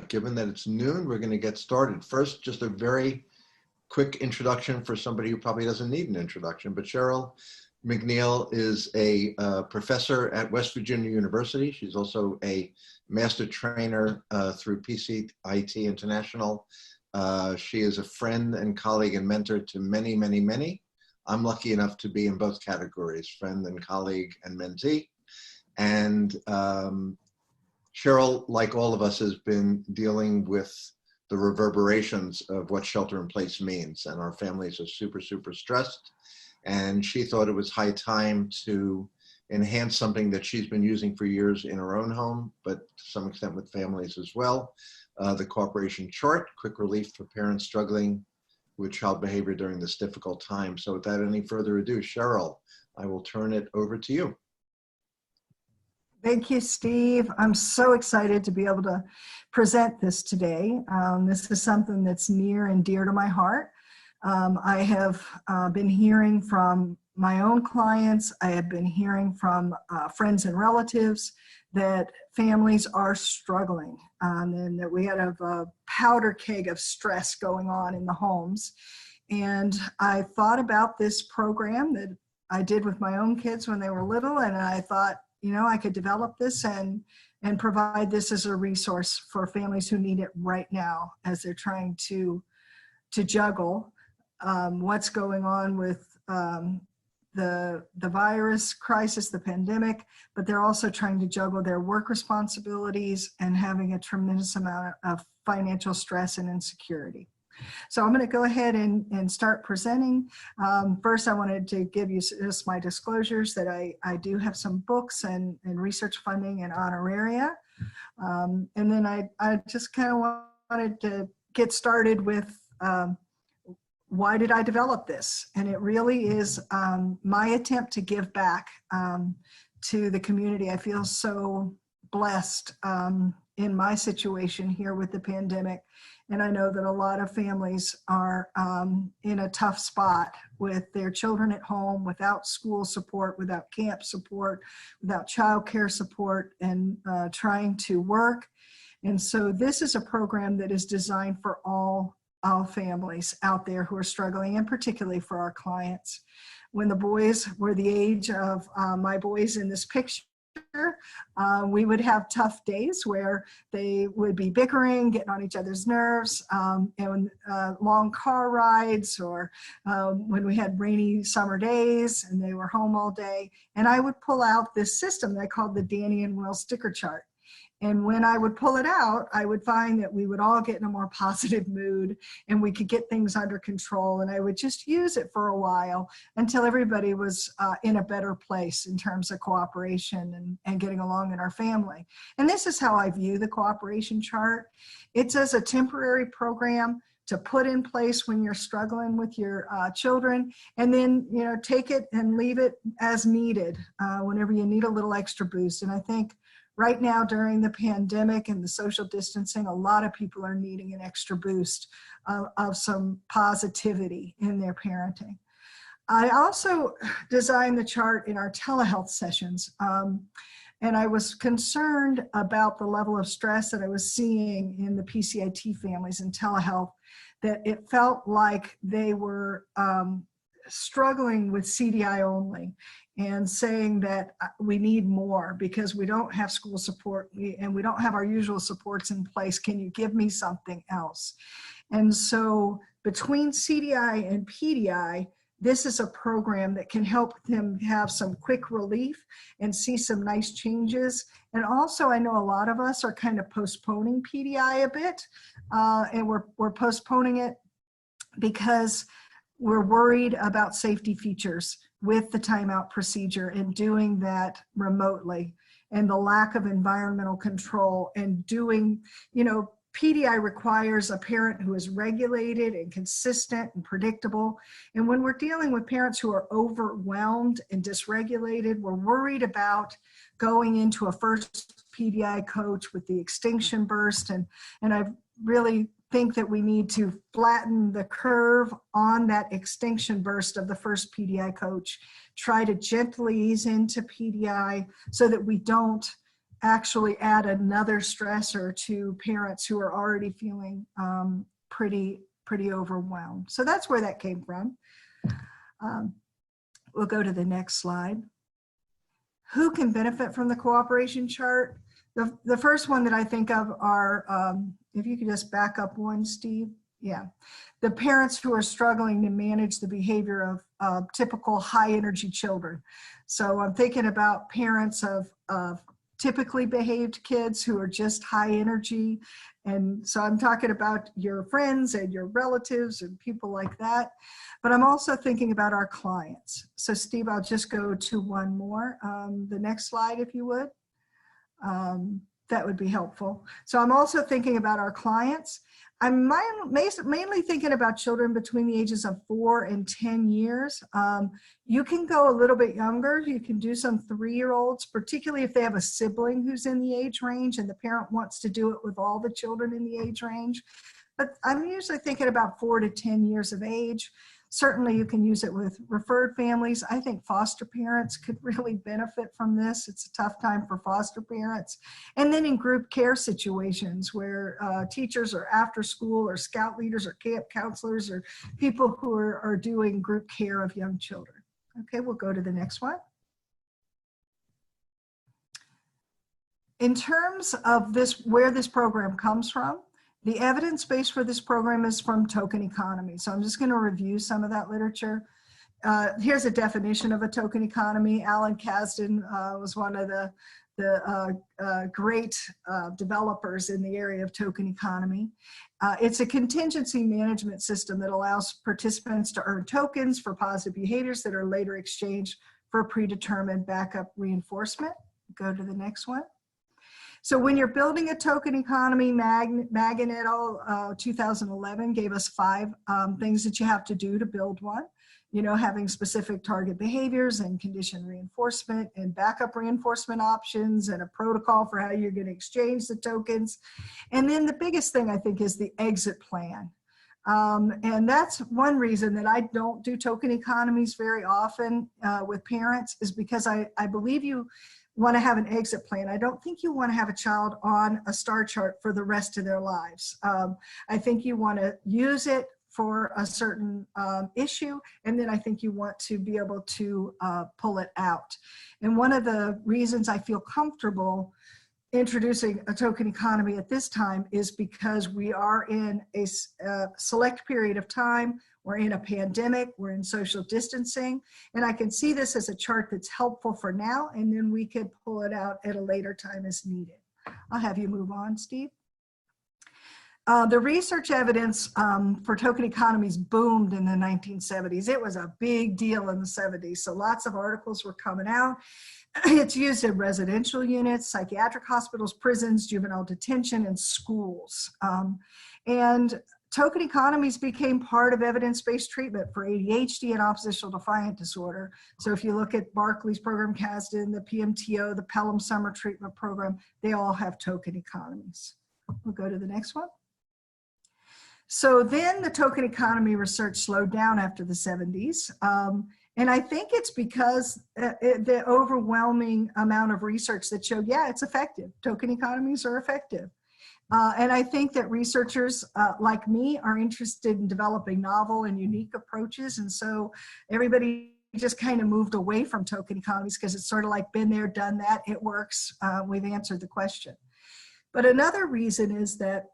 Given that it's noon, we're going to get started. First, just a very quick introduction for somebody who probably doesn't need an introduction, but Cheryl McNeil is a professor at West Virginia University. She's also a master trainer through PCIT International. She is a friend and colleague and mentor to many, many, many. I'm lucky enough to be in both categories, friend and colleague and mentee. And Cheryl, like all of us, has been dealing with the reverberations of what shelter in place means. And our families are super, super stressed. And she thought it was high time to enhance something that she's been using for years in her own home, but to some extent with families as well. The cooperation chart, quick relief for parents struggling with child behavior during this difficult time. So without any further ado, Cheryl, I will turn it over to you. Thank you, Steve. I'm so excited to be able to present this today. This is something that's near and dear to my heart. I have been hearing from my own clients. I have been hearing from friends and relatives that families are struggling and that we had a powder keg of stress going on in the homes. And I thought about this program that I did with my own kids when they were little, and I thought, you know, I could develop this and provide this as a resource for families who need it right now as they're trying to juggle what's going on with the virus crisis, the pandemic, but they're also trying to juggle their work responsibilities and having a tremendous amount of financial stress and insecurity. So I'm going to go ahead and start presenting. First, I wanted to give you just my disclosures that I do have some books and research funding and honoraria. And then I just kind of wanted to get started with why did I develop this? And it really is my attempt to give back to the community. I feel so blessed in my situation here with the pandemic. And I know that a lot of families are in a tough spot with their children at home, without school support, without camp support, without childcare support, and trying to work. And so this is a program that is designed for all families out there who are struggling, and particularly for our clients. When the boys were the age of my boys in this picture, we would have tough days where they would be bickering, getting on each other's nerves, and long car rides, or when we had rainy summer days and they were home all day. And I would pull out this system that I called the Danny and Will sticker chart. And when I would pull it out, I would find that we would all get in a more positive mood and we could get things under control. And I would just use it for a while until everybody was in a better place in terms of cooperation and getting along in our family. And this is how I view the cooperation chart. It's as a temporary program to put in place when you're struggling with your children, and then, you know, take it and leave it as needed whenever you need a little extra boost. And I think right now during the pandemic and the social distancing, a lot of people are needing an extra boost of some positivity in their parenting. I also designed the chart in our telehealth sessions. And I was concerned about the level of stress that I was seeing in the PCIT families in telehealth, that it felt like they were struggling with CDI only and saying that we need more because we don't have school support and we don't have our usual supports in place. Can you give me something else? And so between CDI and PDI, this is a program that can help them have some quick relief and see some nice changes. And also, I know a lot of us are kind of postponing PDI a bit, and we're postponing it because we're worried about safety features with the timeout procedure and doing that remotely, and the lack of environmental control and doing, you know, PDI requires a parent who is regulated and consistent and predictable. And when we're dealing with parents who are overwhelmed and dysregulated, we're worried about going into a first PDI coach with the extinction burst. And I really think that we need to flatten the curve on that extinction burst of the first PDI coach, try to gently ease into PDI so that we don't actually add another stressor to parents who are already feeling pretty overwhelmed. So that's where that came from. We'll go to the next slide. Who can benefit from the cooperation chart? The first one that I think of are, if you could just back up one, Steve. Yeah, the parents who are struggling to manage the behavior of typical high energy children. So I'm thinking about parents of typically behaved kids who are just high energy. And so I'm talking about your friends and your relatives and people like that. But I'm also thinking about our clients. So Steve, I'll just go to one more. The next slide, if you would. That would be helpful. So I'm also thinking about our clients. I'm mainly thinking about children between the ages of 4 and 10 years. You can go a little bit younger. You can do some 3-year-olds, particularly if they have a sibling who's in the age range and the parent wants to do it with all the children in the age range. But I'm usually thinking about 4 to 10 years of age. Certainly you can use it with referred families. I think foster parents could really benefit from this. It's a tough time for foster parents. And then in group care situations where teachers or after school or scout leaders or camp counselors or people who are doing group care of young children. Okay, we'll go to the next one. In terms of this, where this program comes from, the evidence base for this program is from Token Economy. So I'm just going to review some of that literature. Here's a definition of a token economy. Alan Kasdan was one of the great developers in the area of token economy. It's a contingency management system that allows participants to earn tokens for positive behaviors that are later exchanged for predetermined backup reinforcement. Go to the next one. So when you're building a token economy, Magin et al. 2011 gave us 5 things that you have to do to build one. You know, having specific target behaviors and condition reinforcement and backup reinforcement options and a protocol for how you're going to exchange the tokens. And then the biggest thing I think is the exit plan. And that's one reason that I don't do token economies very often with parents, is because I believe you want to have an exit plan. I don't think you want to have a child on a star chart for the rest of their lives. I think you want to use it for a certain issue, and then I think you want to be able to pull it out. And one of the reasons I feel comfortable introducing a token economy at this time is because we are in a select period of time. We're in a pandemic, we're in social distancing, and I can see this as a chart that's helpful for now, and then we could pull it out at a later time as needed. I'll have you move on, Steve. The research evidence for token economies boomed in the 1970s. It was a big deal in the 70s, so lots of articles were coming out. It's used in residential units, psychiatric hospitals, prisons, juvenile detention, and schools. And token economies became part of evidence-based treatment for ADHD and oppositional defiant disorder. So if you look at Barclay's program, Kasdan, the PMTO, the Pelham Summer Treatment Program, they all have token economies. We'll go to the next one. So then the token economy research slowed down after the 70s. And I think it's because the overwhelming amount of research that showed, yeah, it's effective. Token economies are effective. And I think that researchers like me are interested in developing novel and unique approaches. And so everybody just kind of moved away from token economies because it's sort of like been there, done that, it works, we've answered the question. But another reason is that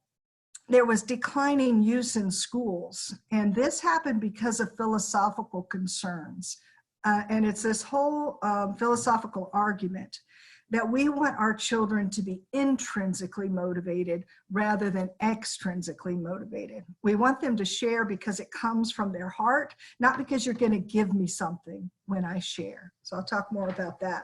there was declining use in schools. And this happened because of philosophical concerns. And it's this whole philosophical argument that we want our children to be intrinsically motivated rather than extrinsically motivated. We want them to share because it comes from their heart, not because you're going to give me something when I share. So I'll talk more about that.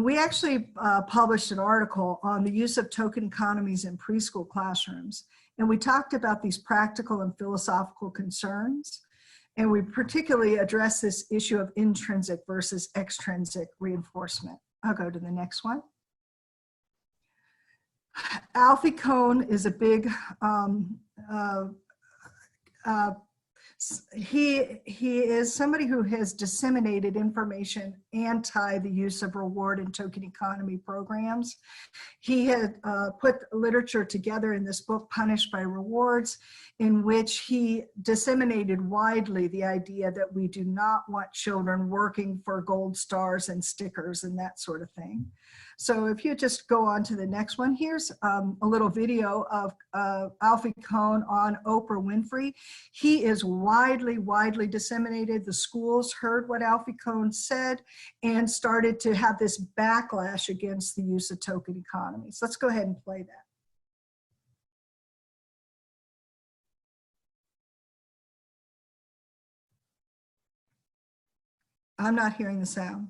We actually published an article on the use of token economies in preschool classrooms. And we talked about these practical and philosophical concerns. And we particularly address this issue of intrinsic versus extrinsic reinforcement. I'll go to the next one. Alfie Kohn is a big He is somebody who has disseminated information anti the use of reward and token economy programs. He had put literature together in this book, Punished by Rewards, in which he disseminated widely the idea that we do not want children working for gold stars and stickers and that sort of thing. So if you just go on to the next one, here's a little video of Alfie Kohn on Oprah Winfrey. He is widely disseminated. The schools heard what Alfie Kohn said and started to have this backlash against the use of token economy. So let's go ahead and play that. I'm not hearing the sound.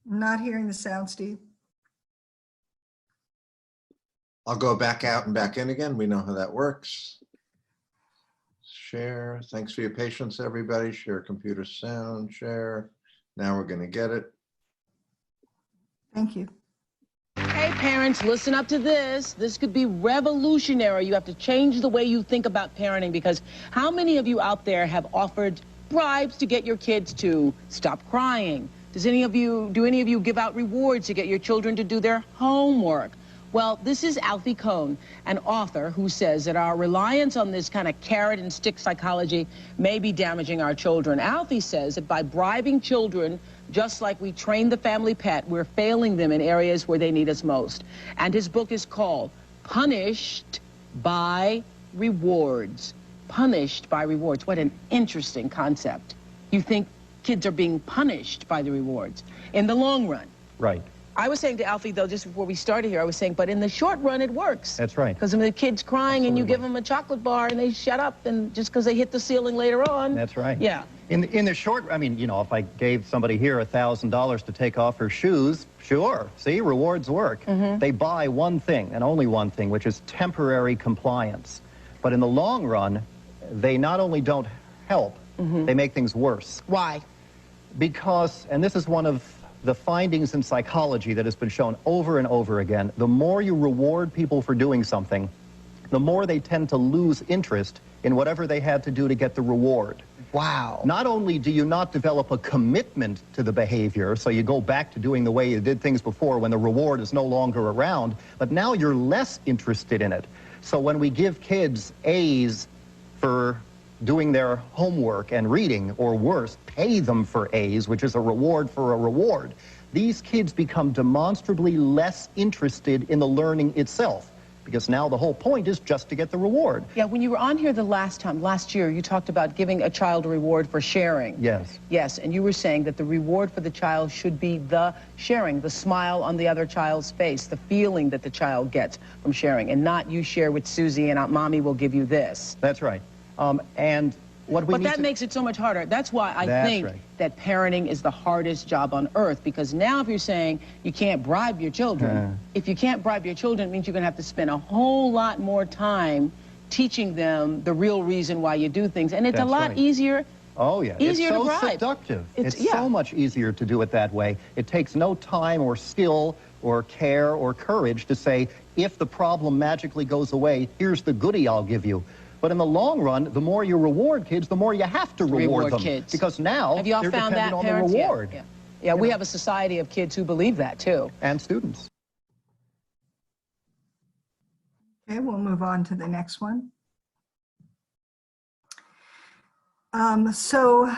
I'm not hearing the sound, Steve. I'll go back out and back in again. We know how that works. Share. Thanks for your patience, everybody. Share computer sound, share. Now we're going to get it. Thank you. Hey, parents, listen up to this. This could be revolutionary. You have to change the way you think about parenting, because how many of you out there have offered bribes to get your kids to stop crying? Do any of you give out rewards to get your children to do their homework? Well, this is Alfie Kohn, an author who says that our reliance on this kind of carrot and stick psychology may be damaging our children. Alfie says that by bribing children, just like we train the family pet, we're failing them in areas where they need us most. And his book is called Punished by Rewards. Punished by Rewards. What an interesting concept. You think kids are being punished by the rewards in the long run. Right. I was saying to Alfie, though, just before we started here, I was saying, but in the short run, it works. That's right. Because when the kid's crying Absolutely. and you give them a chocolate bar and they shut up, and just because they hit the ceiling later on. That's right. Yeah. In the short, I mean, you know, if I gave somebody here $1,000 to take off her shoes, sure. See, rewards work. Mm-hmm. They buy one thing, and only one thing, which is temporary compliance. But in the long run, they not only don't help, they make things worse. Why? Because, and this is one of the findings in psychology that has been shown over and over again, the more you reward people for doing something, the more they tend to lose interest in whatever they had to do to get the reward. Wow. Not only do you not develop a commitment to the behavior, so you go back to doing the way you did things before when the reward is no longer around, but now you're less interested in it. So when we give kids A's for doing their homework and reading, or worse, pay them for A's, which is a reward for a reward, these kids become demonstrably less interested in the learning itself, because now the whole point is just to get the reward. Yeah, when you were on here the last year, you talked about giving a child a reward for sharing. Yes. Yes, and you were saying that the reward for the child should be the sharing, the smile on the other child's face, the feeling that the child gets from sharing, and not you share with Susie and Aunt Mommy will give you this. That's right. And what we But that makes it so much harder. That's why I think that parenting is the hardest job on earth, because now if you're saying you can't bribe your children, if you can't bribe your children, it means you're going to have to spend a whole lot more time teaching them the real reason why you do things. And it's a lot easier. Oh, yeah. Easier it's to so bribe. Seductive. It's so much easier to do it that way. It takes no time or skill or care or courage to say, if the problem magically goes away, here's the goodie I'll give you. But in the long run, the more you reward kids, the more you have to reward them. Kids. Because now have you all they're found dependent that, on parents? the reward. Yeah, we have a society of kids who believe that, too. And students. Okay, we'll move on to the next one. So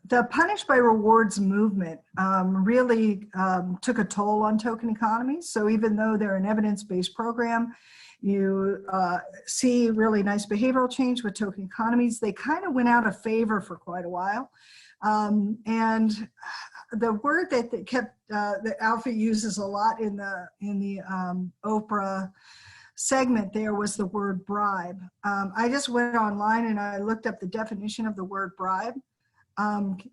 the Punished by Rewards movement really took a toll on token economies. So even though they're an evidence-based program, you see really nice behavioral change with token economies. They kind of went out of favor for quite a while. And the word that Alfie uses a lot in the Oprah segment there was the word bribe. I just went online and I looked up the definition of the word bribe.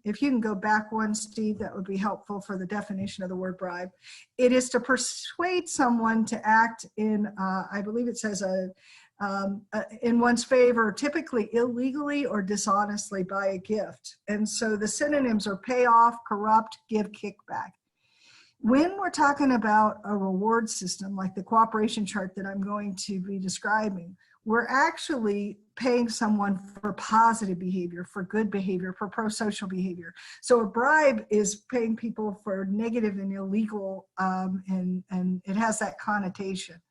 If you can go back one, Steve, that would be helpful for the definition of the word bribe. It is to persuade someone to act in, I believe it says, in one's favor, typically illegally or dishonestly by a gift. And so the synonyms are pay off, corrupt, give, kickback. When we're talking about a reward system like the cooperation chart that I'm going to be describing, we're actually paying someone for positive behavior, for good behavior, for pro-social behavior. So a bribe is paying people for negative and illegal, and it has that connotation.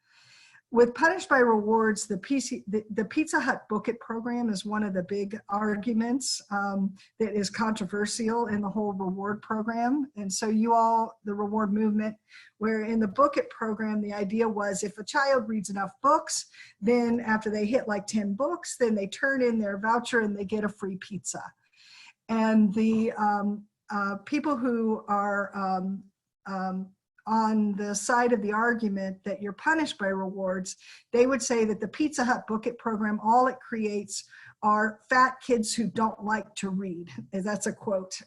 With Punish by Rewards, the Pizza Hut Book It program is one of the big arguments that is controversial in the whole reward program. And so the reward movement, where in the Book It program, the idea was if a child reads enough books, then after they hit like 10 books, then they turn in their voucher and they get a free pizza. And the people who are on the side of the argument that you're punished by rewards, they would say that the Pizza Hut Book It program, all it creates are fat kids who don't like to read. That's a quote.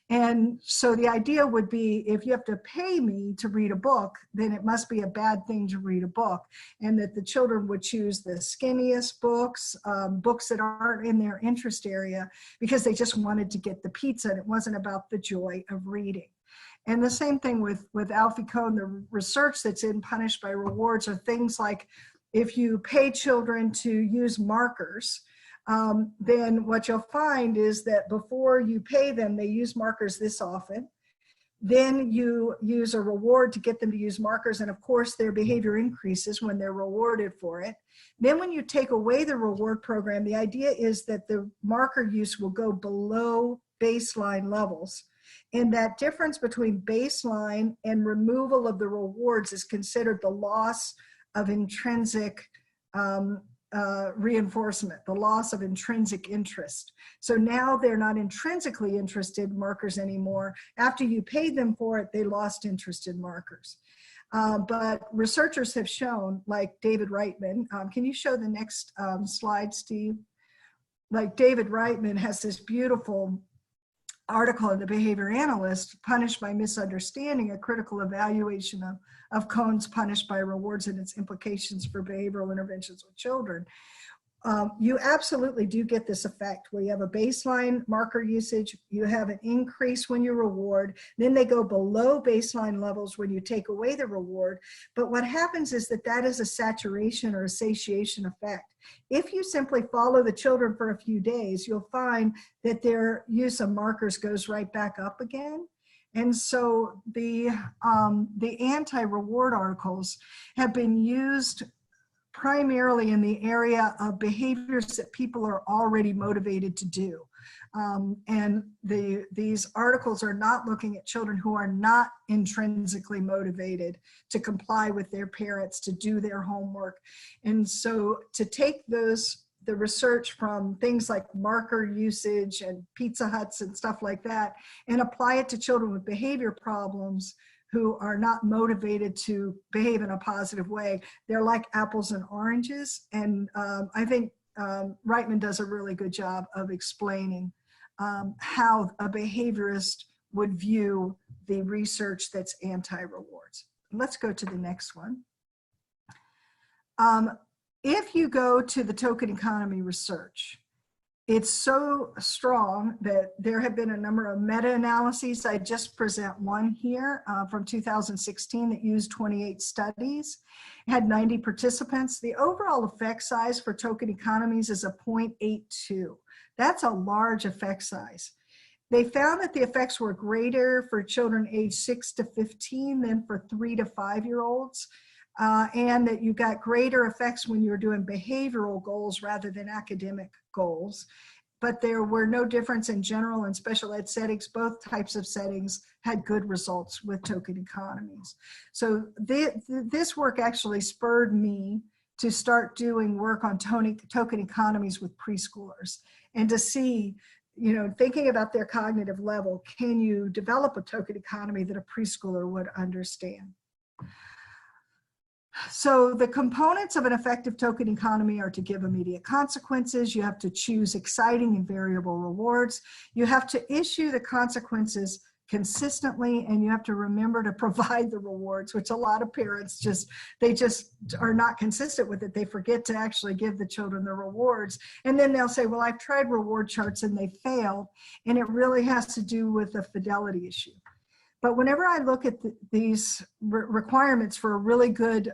And so the idea would be, if you have to pay me to read a book, then it must be a bad thing to read a book, and that the children would choose the skinniest books, books that aren't in their interest area, because they just wanted to get the pizza, and it wasn't about the joy of reading. And the same thing with Alfie Kohn, the research that's in Punished by Rewards are things like, if you pay children to use markers, then what you'll find is that before you pay them, they use markers this often. Then you use a reward to get them to use markers, and of course their behavior increases when they're rewarded for it. Then when you take away the reward program, the idea is that the marker use will go below baseline levels. And that difference between baseline and removal of the rewards is considered the loss of intrinsic reinforcement, the loss of intrinsic interest. So now they're not intrinsically interested in markers anymore. After you paid them for it, they lost interest in markers. But researchers have shown, like David Reitman, can you show the next slide, Steve? Like David Reitman has this beautiful article in the Behavior Analyst, Punished by Misunderstanding, a critical evaluation of Kohn's Punished by Rewards and its implications for behavioral interventions with children. You absolutely do get this effect where you have a baseline marker usage, you have an increase when you reward, then they go below baseline levels when you take away the reward. But what happens is that is a saturation or a satiation effect. If you simply follow the children for a few days, you'll find that their use of markers goes right back up again. And so the anti-reward articles have been used primarily in the area of behaviors that people are already motivated to do. And these articles are not looking at children who are not intrinsically motivated to comply with their parents, to do their homework. And so to take the research from things like marker usage and Pizza Huts and stuff like that, and apply it to children with behavior problems who are not motivated to behave in a positive way, they're like apples and oranges. And I think Reitman does a really good job of explaining how a behaviorist would view the research that's anti-rewards. Let's go to the next one. If you go to the token economy research, it's so strong that there have been a number of meta-analyses. I just present one here from 2016 that used 28 studies. It had 90 participants. The overall effect size for token economies is a 0.82. That's a large effect size. They found that the effects were greater for children aged 6 to 15 than for 3 to 5-year-olds. And that you got greater effects when you were doing behavioral goals rather than academic goals. But there were no difference in general and special ed settings. Both types of settings had good results with token economies. So this work actually spurred me to start doing work on token economies with preschoolers, and to see, you know, thinking about their cognitive level, can you develop a token economy that a preschooler would understand? So the components of an effective token economy are to give immediate consequences. You have to choose exciting and variable rewards. You have to issue the consequences consistently, and you have to remember to provide the rewards, which a lot of parents they just are not consistent with it. They forget to actually give the children the rewards. And then they'll say, well, I've tried reward charts and they fail. And it really has to do with a fidelity issue. But whenever I look at these requirements for a really good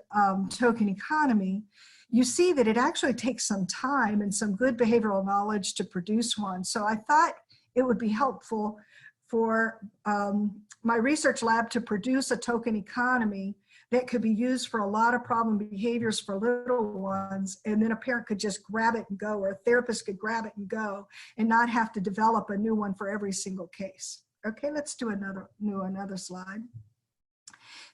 token economy, you see that it actually takes some time and some good behavioral knowledge to produce one. So I thought it would be helpful for my research lab to produce a token economy that could be used for a lot of problem behaviors for little ones, and then a parent could just grab it and go, or a therapist could grab it and go, and not have to develop a new one for every single case. Okay, let's do another slide.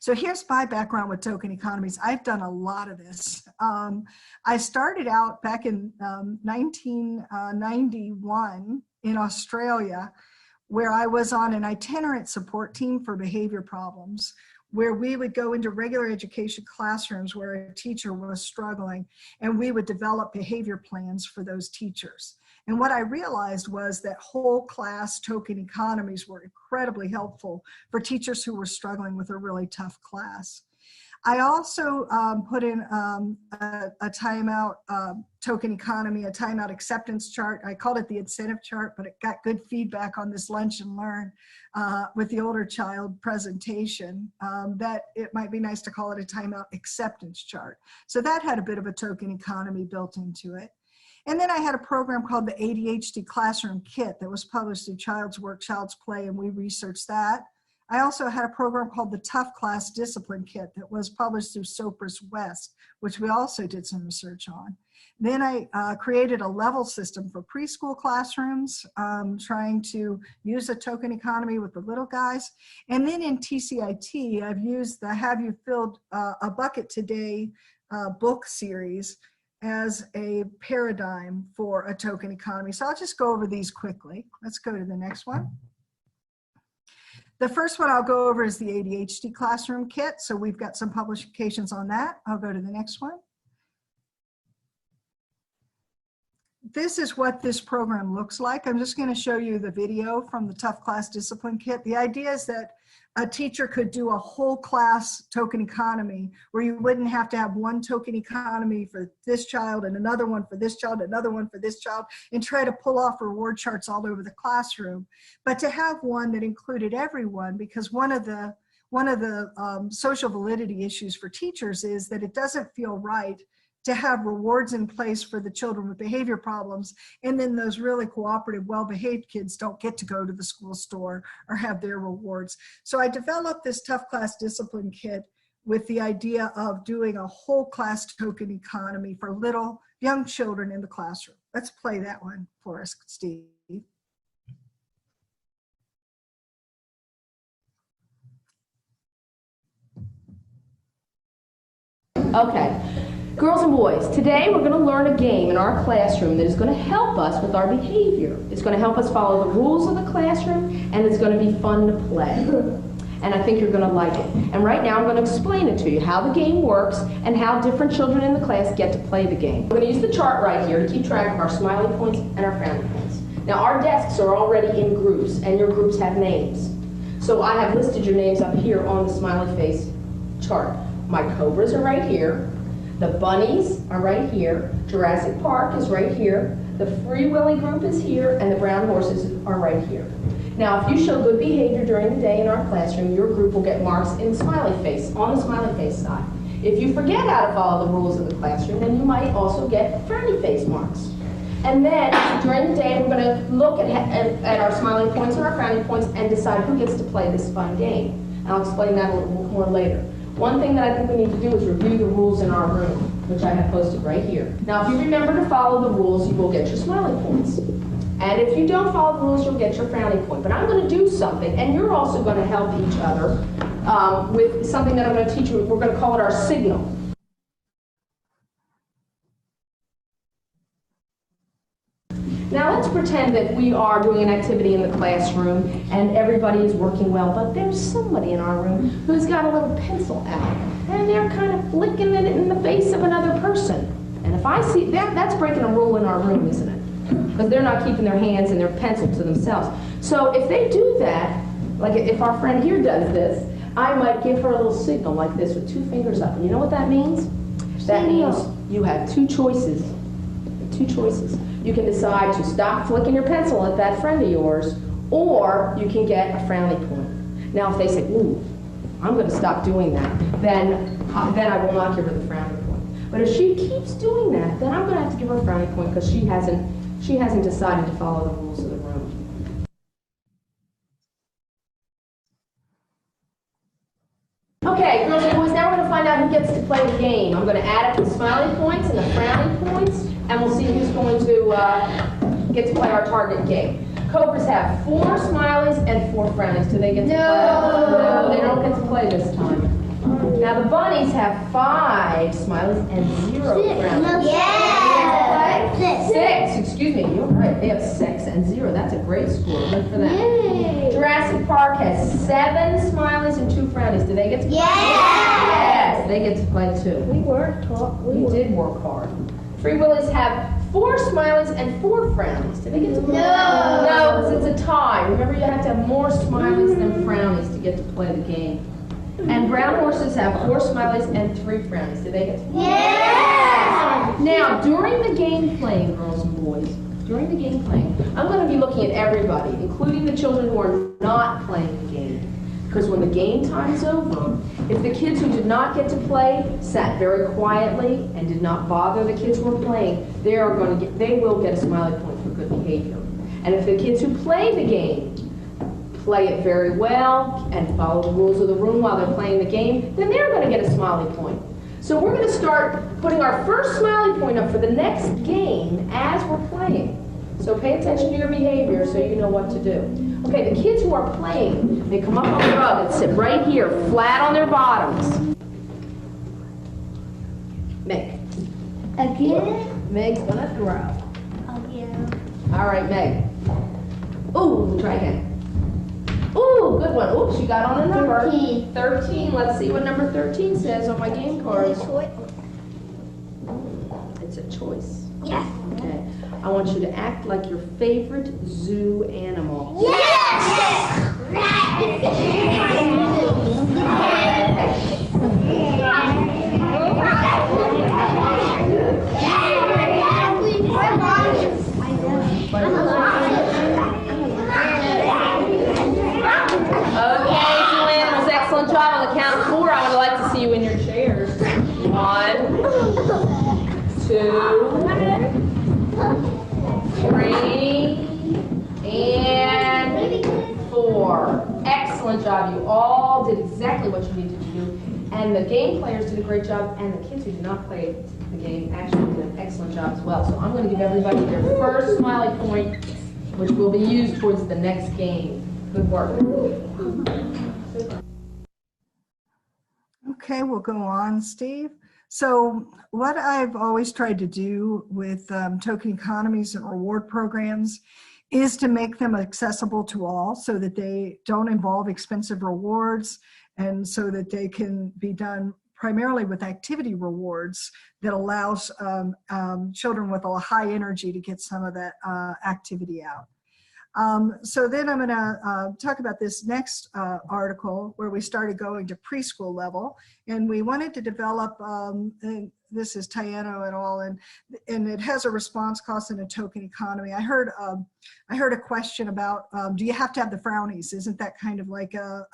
So here's my background with token economies. I've done a lot of this. I started out back in 1991 in Australia, where I was on an itinerant support team for behavior problems, where we would go into regular education classrooms where a teacher was struggling, and we would develop behavior plans for those teachers. And what I realized was that whole class token economies were incredibly helpful for teachers who were struggling with a really tough class. I also put in a timeout token economy, a timeout acceptance chart. I called it the incentive chart, but it got good feedback on this lunch and learn with the older child presentation, that it might be nice to call it a timeout acceptance chart. So that had a bit of a token economy built into it. And then I had a program called the ADHD Classroom Kit that was published through Child's Work, Child's Play, and we researched that. I also had a program called the Tough Class Discipline Kit that was published through SOPRS West, which we also did some research on. Then I created a level system for preschool classrooms, trying to use a token economy with the little guys. And then in TCIT, I've used the Have You Filled a Bucket Today book series as a paradigm for a token economy. So I'll just go over these quickly. Let's go to the next one. The first one I'll go over is the ADHD Classroom Kit. So we've got some publications on that. I'll go to the next one. This is what this program looks like. I'm just going to show you the video from the Tough Class Discipline Kit. The idea is that a teacher could do a whole class token economy where you wouldn't have to have one token economy for this child and another one for this child, another one for this child, and try to pull off reward charts all over the classroom. But to have one that included everyone, because one of the social validity issues for teachers is that it doesn't feel right to have rewards in place for the children with behavior problems, and then those really cooperative, well-behaved kids don't get to go to the school store or have their rewards. So I developed this Tough Class Discipline Kit with the idea of doing a whole class token economy for little young children in the classroom. Let's play that one for us, Steve. Okay. Girls and boys, today we're going to learn a game in our classroom that is going to help us with our behavior. It's going to help us follow the rules of the classroom, and it's going to be fun to play. And I think you're going to like it. And right now I'm going to explain it to you, how the game works and how different children in the class get to play the game. We're going to use the chart right here to keep track of our smiley points and our frowny points. Now our desks are already in groups, and your groups have names. So I have listed your names up here on the smiley face chart. My cobras are right here. The bunnies are right here. Jurassic Park is right here. The Free Willy group is here, and the brown horses are right here. Now, if you show good behavior during the day in our classroom, your group will get marks in smiley face, on the smiley face side. If you forget how to follow the rules of the classroom, then you might also get frowny face marks. And then, during the day, we're going to look at our smiley points and our frowny points and decide who gets to play this fun game. And I'll explain that a little more later. One thing that I think we need to do is review the rules in our room, which I have posted right here. Now, if you remember to follow the rules, you will get your smiley points. And if you don't follow the rules, you'll get your frowny point. But I'm going to do something, and you're also going to help each other with something that I'm going to teach you. We're going to call it our signal. Now let's pretend that we are doing an activity in the classroom and everybody is working well, but there's somebody in our room who's got a little pencil out and they're kind of flicking it in the face of another person. And if I see that, that's breaking a rule in our room, isn't it? Because they're not keeping their hands and their pencil to themselves. So if they do that, like if our friend here does this, I might give her a little signal like this with 2 fingers up. And you know what that means? That means you have 2 choices. 2 choices. You can decide to stop flicking your pencil at that friend of yours, or you can get a frowny point. Now if they say, ooh, I'm going to stop doing that, then I will not give her the frowny point. But if she keeps doing that, then I'm going to have to give her a brownie point because she hasn't decided to follow the rules of the room. Okay, girls and boys, now we're going to find out who gets to play the game. I'm going to add up the smiley points and the frowny points, and we'll see who's going to get to play our target game. Cobras have 4 smileys and 4 frownies. Do they get to play? No, they don't get to play this time. Now the bunnies have 5 smileys and 0 frownies. Yeah. 6, excuse me, you're right. They have 6 and 0. That's a great score. Good for them. Yay. Jurassic Park has 7 smileys and 2 frownies. Do they get to play? Yes, they get to play too. We worked hard. We did work hard. Free Willies have 4 smileys and 4 frownies. Do they get to play? No. No, because it's a tie. Remember, you have to have more smileys than frownies to get to play the game. And brown horses have 4 smileys and 3 frownies. Do they get to play? Yes! Now, during the game playing, girls and boys, during the game playing, I'm going to be looking at everybody, including the children who are not playing the game. Because when the game time is over, if the kids who did not get to play sat very quietly and did not bother the kids who were playing, they will get a smiley point for good behavior. And if the kids who play the game play it very well and follow the rules of the room while they're playing the game, then they're going to get a smiley point. So we're going to start putting our first smiley point up for the next game as we're playing. So pay attention to your behavior so you know what to do. Okay, the kids who are playing, they come up on the rug and sit right here, flat on their bottoms. Meg. Again? Meg's going to throw. Again. All right, Meg. Ooh, try again. Ooh, good one. Ooh, she got on a number. 13. 13. Let's see what number 13 says on my game cards. It's a choice. Yes. Okay. I want you to act like your favorite zoo animal. Yes! Okay, zoo animals, excellent job. On the count of 4, I would like to see you in your chairs. 1, 2, 3, and 4. Excellent job. You all did exactly what you needed to do. And the game players did a great job, and the kids who did not play the game actually did an excellent job as well. So I'm going to give everybody their first smiley point, which will be used towards the next game. Good work. Okay, we'll go on, Steve. So what I've always tried to do with token economies and reward programs is to make them accessible to all so that they don't involve expensive rewards and so that they can be done primarily with activity rewards that allows children with a high energy to get some of that activity out. So then I'm going to talk about this next article where we started going to preschool level, and we wanted to develop, and this is Tayano et al., and it has a response cost and a token economy. I heard a question about, do you have to have the frownies? Isn't that kind of like a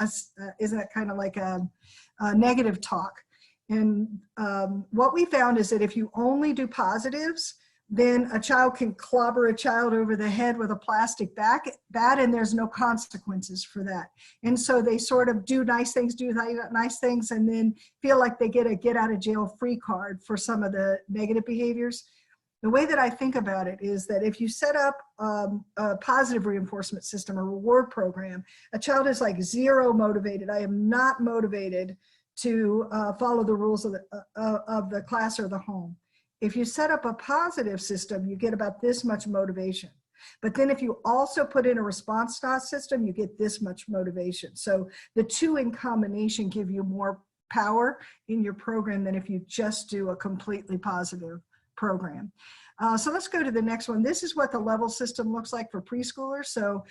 negative talk? And what we found is that if you only do positives, then a child can clobber a child over the head with a plastic bat, and there's no consequences for that. And so they sort of do nice things, and then feel like they get a get out of jail free card for some of the negative behaviors. The way that I think about it is that if you set up a positive reinforcement system, a reward program, a child is like 0 motivated. I am not motivated to follow the rules of the class or the home. If you set up a positive system, you get about this much motivation. But then if you also put in a response style system, you get this much motivation. So the two in combination give you more power in your program than if you just do a completely positive program. So let's go to the next one. This is what the level system looks like for preschoolers. So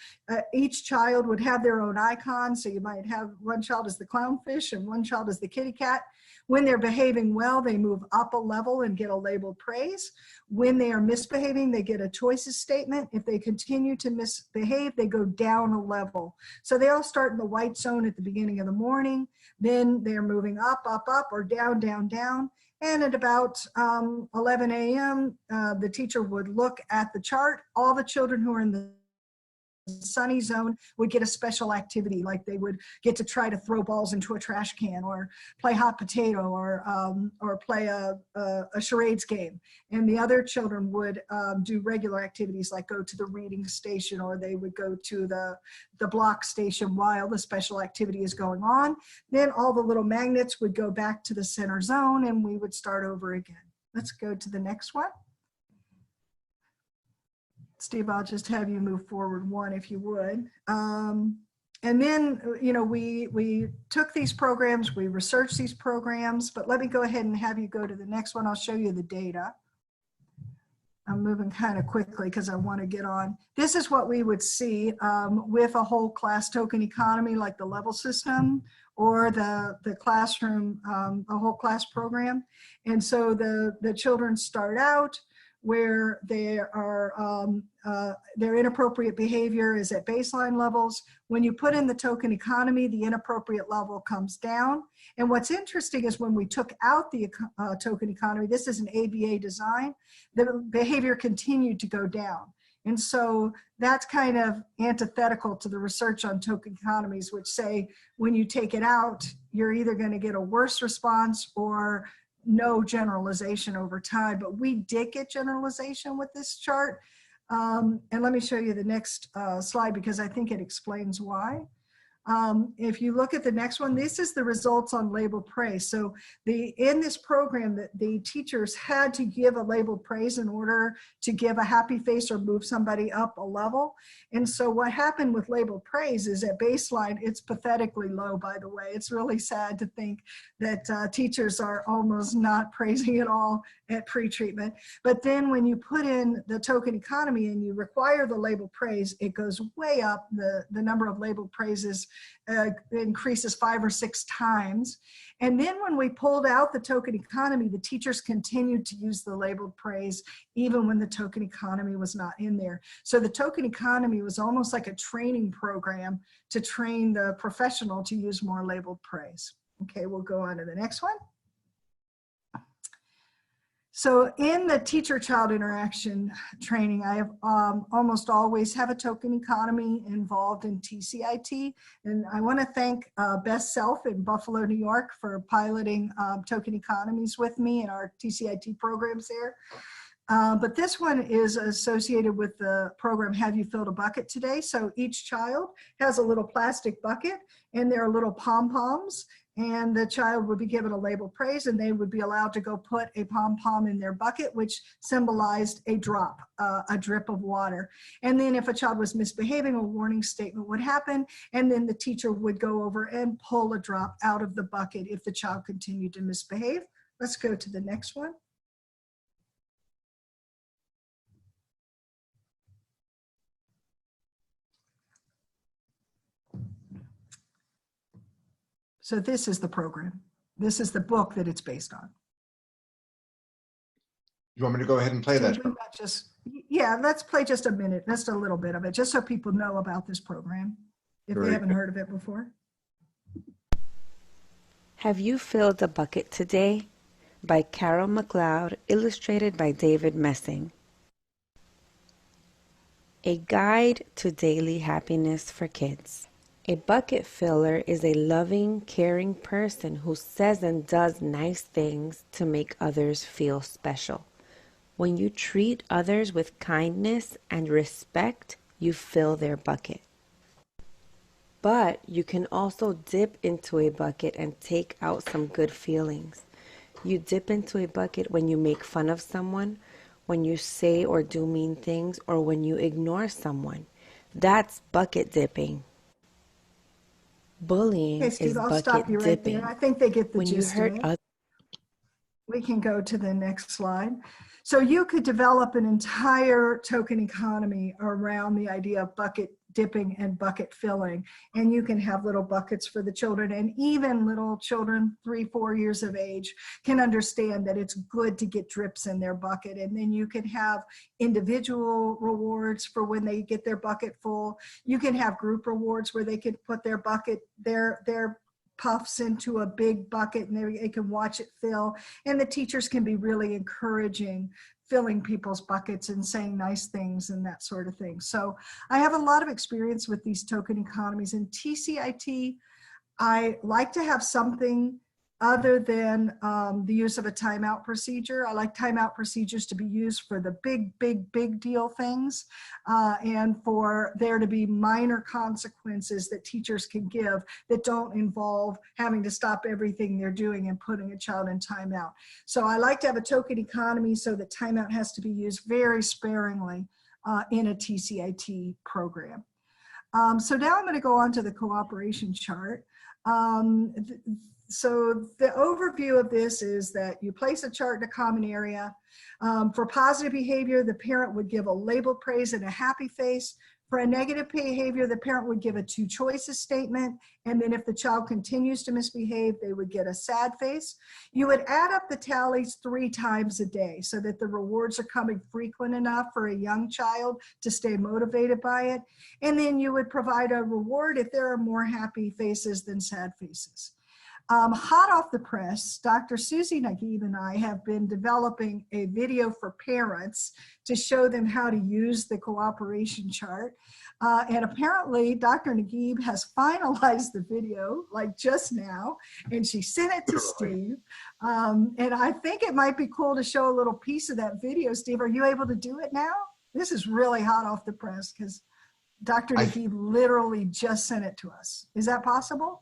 each child would have their own icon. So you might have one child as the clownfish and one child as the kitty cat. When they're behaving well, they move up a level and get a labeled praise. When they are misbehaving, they get a choices statement. If they continue to misbehave, they go down a level. So they all start in the white zone at the beginning of the morning. Then they're moving up, up, up, or down, down, down. And at about 11 a.m., the teacher would look at the chart. All the children who are in the sunny zone would get a special activity, like they would get to try to throw balls into a trash can, or play hot potato, or play a charades game. And the other children would do regular activities, like go to the reading station, or they would go to the block station while the special activity is going on. Then all the little magnets would go back to the center zone, and we would start over again. Let's go to the next one. Steve, I'll just have you move forward one if you would. And then, you know, we took these programs, we researched these programs, but let me go ahead and have you go to the next one. I'll show you the data. I'm moving kind of quickly because I want to get on. This is what we would see with a whole class token economy, like the level system or the classroom, a whole class program. And so the children start out where there are their inappropriate behavior is at baseline levels. When you put in the token economy, the inappropriate level comes down. And what's interesting is when we took out the token economy, this is an ABA design, the behavior continued to go down. And so that's kind of antithetical to the research on token economies, which say when you take it out, you're either going to get a worse response or no generalization over time. But we did get generalization with this chart. And let me show you the next slide, because I think it explains why. If you look at the next one, this is the results on labeled praise. So in this program, the teachers had to give a labeled praise in order to give a happy face or move somebody up a level. And so what happened with labeled praise is at baseline, it's pathetically low, by the way. It's really sad to think that teachers are almost not praising at all at pre-treatment. But then when you put in the token economy and you require the labeled praise, it goes way up. The number of labeled praises increases 5 or 6 times. And then when we pulled out the token economy, the teachers continued to use the labeled praise even when the token economy was not in there. So the token economy was almost like a training program to train the professional to use more labeled praise. Okay, we'll go on to the next one. So in the teacher-child interaction training, I have almost always have a token economy involved in TCIT. And I want to thank Best Self in Buffalo, New York for piloting token economies with me in our TCIT programs there. But this one is associated with the program, Have You Filled a Bucket Today? So each child has a little plastic bucket and there are little pom-poms, and the child would be given a label praise and they would be allowed to go put a pom-pom in their bucket, which symbolized a drop, a drip of water. And then if a child was misbehaving, a warning statement would happen, and then the teacher would go over and pull a drop out of the bucket if the child continued to misbehave. Let's go to the next one. So this is the program. This is the book that it's based on. You want me to go ahead and play that? Yeah, let's play just a minute, just a little bit of it, just so people know about this program, if they haven't heard of it before. Have You Filled a Bucket Today? By Carol McLeod, illustrated by David Messing. A guide to daily happiness for kids. A bucket filler is a loving, caring person who says and does nice things to make others feel special. When you treat others with kindness and respect, you fill their bucket. But you can also dip into a bucket and take out some good feelings. You dip into a bucket when you make fun of someone, when you say or do mean things, or when you ignore someone. That's bucket dipping. Bullying Okay, Steve, is I'll bucket stop you right dipping. there. I think they get the When you gist of hurt it. others. We can go to the next slide. So you could develop an entire token economy around the idea of bucket dipping and bucket filling. And you can have little buckets for the children, and even little children 3-4 years of age can understand that it's good to get drips in their bucket. And then you can have individual rewards for when they get their bucket full. You can have group rewards where they can put their bucket, their puffs into a big bucket and they can watch it fill. And the teachers can be really encouraging filling people's buckets and saying nice things and that sort of thing. So I have a lot of experience with these token economies. In TCIT, I like to have something other than the use of a timeout procedure. I like timeout procedures to be used for the big deal things and for there to be minor consequences that teachers can give that don't involve having to stop everything they're doing and putting a child in timeout. So I like to have a token economy so that timeout has to be used very sparingly in a TCIT program. So now I'm going to go on to the cooperation chart. So the overview of this is that you place a chart in a common area. For positive behavior, the parent would give a labeled praise and a happy face. For a negative behavior, the parent would give a two choices statement. And then if the child continues to misbehave, they would get a sad face. You would add up the tallies 3 times a day so that the rewards are coming frequent enough for a young child to stay motivated by it. And then you would provide a reward if there are more happy faces than sad faces. Hot off the press, Dr. Susie Naguib and I have been developing a video for parents to show them how to use the cooperation chart. And apparently Dr. Naguib has finalized the video like just now, and she sent it to Steve. And I think it might be cool to show a little piece of that video. Steve, are you able to do it now? This is really hot off the press because Dr. Naguib literally just sent it to us. Is that possible?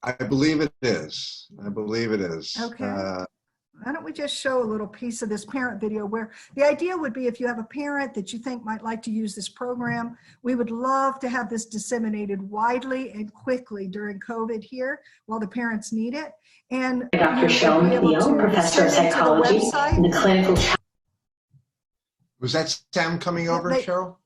I believe it is. I believe it is. Okay. Why don't we just show a little piece of this parent video where the idea would be if you have a parent that you think might like to use this program, we would love to have this disseminated widely and quickly during COVID here while the parents need it. And Dr. Sean McNeil, professor of psychology in the clinical. Was that Sam coming over, Cheryl?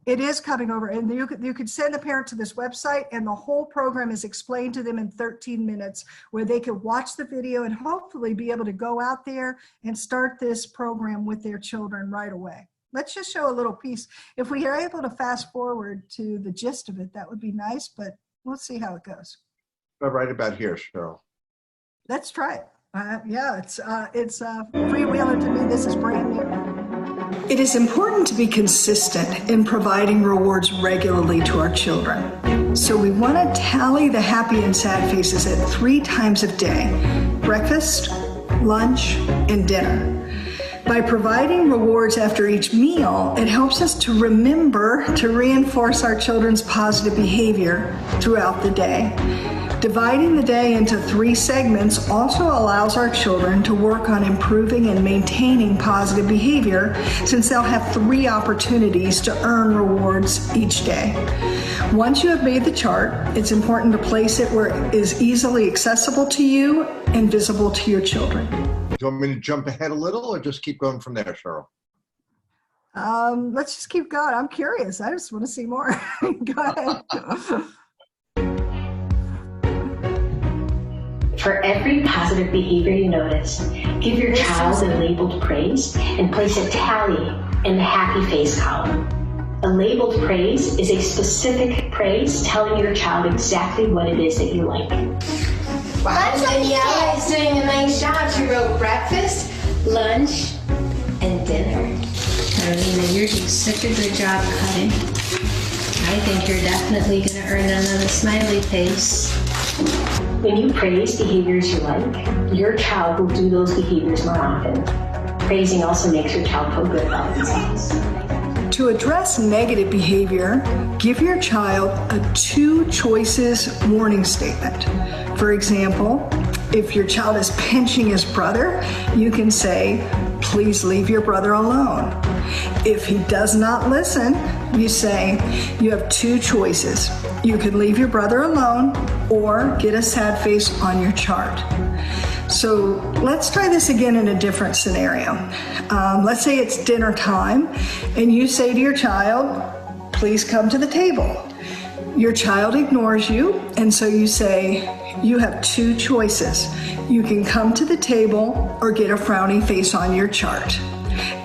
It is coming over, and you could send the parent to this website, and the whole program is explained to them in 13 minutes where they can watch the video and hopefully be able to go out there and start this program with their children right away. Let's just show a little piece. If we are able to fast forward to the gist of it, that would be nice, but we'll see how it goes. Right about here, Cheryl. Let's try it. Yeah, it's freewheeling to me. This is brand new. It is important to be consistent in providing rewards regularly to our children. So we want to tally the happy and sad faces at 3 times a day: breakfast, lunch, and dinner. By providing rewards after each meal, it helps us to remember to reinforce our children's positive behavior throughout the day. Dividing the day into 3 segments also allows our children to work on improving and maintaining positive behavior, since they'll have 3 opportunities to earn rewards each day. Once you have made the chart, it's important to place it where it is easily accessible to you and visible to your children. Do you want me to jump ahead a little or just keep going from there, Cheryl? Let's just keep going. I'm curious. I just want to see more. Go ahead. For every positive behavior you notice, give your child a labeled praise and place a tally in the happy face column. A labeled praise is a specific praise telling your child exactly what it is that you like. Wow, Danielle is doing a nice job. She wrote breakfast, lunch, and dinner. Carolina, you're doing such a good job cutting. I think you're definitely going to earn another smiley face. When you praise behaviors you like, your child will do those behaviors more often. Praising also makes your child feel good about themselves. To address negative behavior, give your child a 2 choices warning statement. For example, if your child is pinching his brother, you can say, "Please leave your brother alone." If he does not listen, you say, "You have 2 choices. You can leave your brother alone or get a sad face on your chart." So let's try this again in a different scenario. Let's say it's dinner time and you say to your child, "Please come to the table." Your child ignores you, and so you say, "You have 2 choices. You can come to the table or get a frowny face on your chart."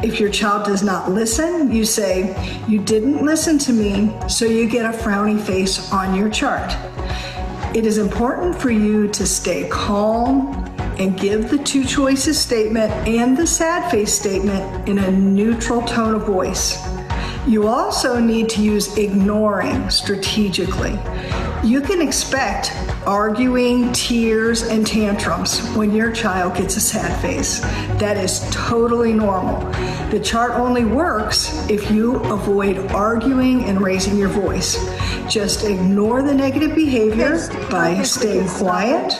If your child does not listen, you say, "You didn't listen to me, so you get a frowny face on your chart." It is important for you to stay calm and give the two choices statement and the sad face statement in a neutral tone of voice. You also need to use ignoring strategically. You can expect arguing, tears, and tantrums when your child gets a sad face. That is totally normal. The chart only works if you avoid arguing and raising your voice. Just ignore the negative behavior by staying quiet,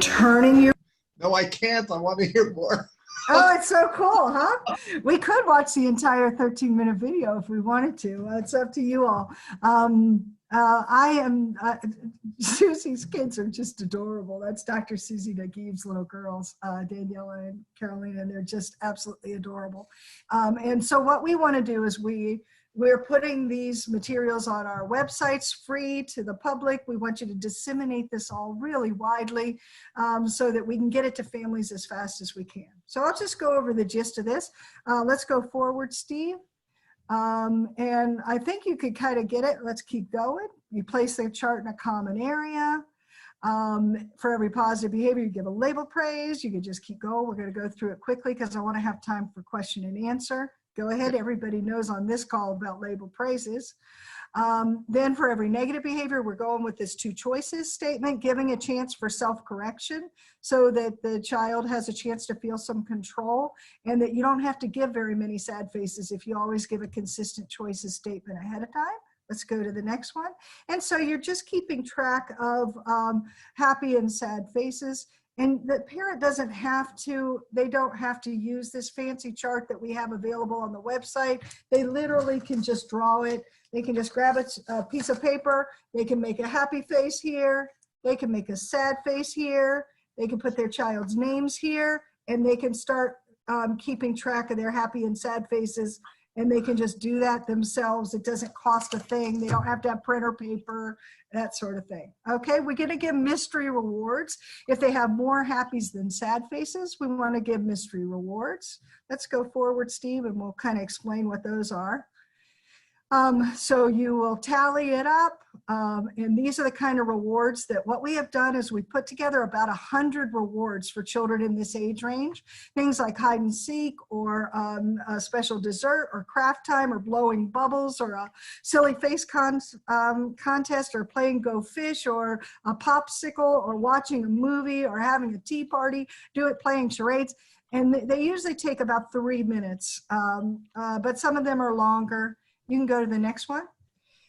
turning your... No, I can't. I want to hear more. Oh, it's so cool, huh? We could watch the entire 13-minute video if we wanted to. It's up to you all. Susie's kids are just adorable. That's Dr. Susie Naguib's little girls, Daniela and Carolina, and they're just absolutely adorable. And so what we want to do is we're putting these materials on our websites free to the public. We want you to disseminate this all really widely so that we can get it to families as fast as we can. So I'll just go over the gist of this. Let's go forward, Steve. And I think you could kind of get it. Let's keep going. You place the chart in a common area. For every positive behavior, you give a label praise. You could just keep going. We're going to go through it quickly because I want to have time for question and answer. Go ahead. Everybody knows on this call about label praises. Then for every negative behavior, we're going with this two choices statement, giving a chance for self-correction so that the child has a chance to feel some control and that you don't have to give very many sad faces if you always give a consistent choices statement ahead of time. Let's go to the next one. And so you're just keeping track of happy and sad faces. And the parent doesn't have to, they don't have to use this fancy chart that we have available on the website. They literally can just draw it. They can just grab a piece of paper. They can make a happy face here. They can make a sad face here. They can put their child's names here, and they can start keeping track of their happy and sad faces, and they can just do that themselves. It doesn't cost a thing. They don't have to have printer paper, that sort of thing. Okay, we're gonna give mystery rewards. If they have more happies than sad faces, we wanna give mystery rewards. Let's go forward, Steve, and we'll kind of explain what those are. So you will tally it up, and these are the kind of rewards that what we have done is we put together about 100 rewards for children in this age range. Things like hide and seek, or a special dessert, or craft time, or blowing bubbles, or a silly face contest, or playing Go Fish, or a popsicle, or watching a movie, or having a tea party, playing charades. And they usually take about 3 minutes, but some of them are longer. You can go to the next one.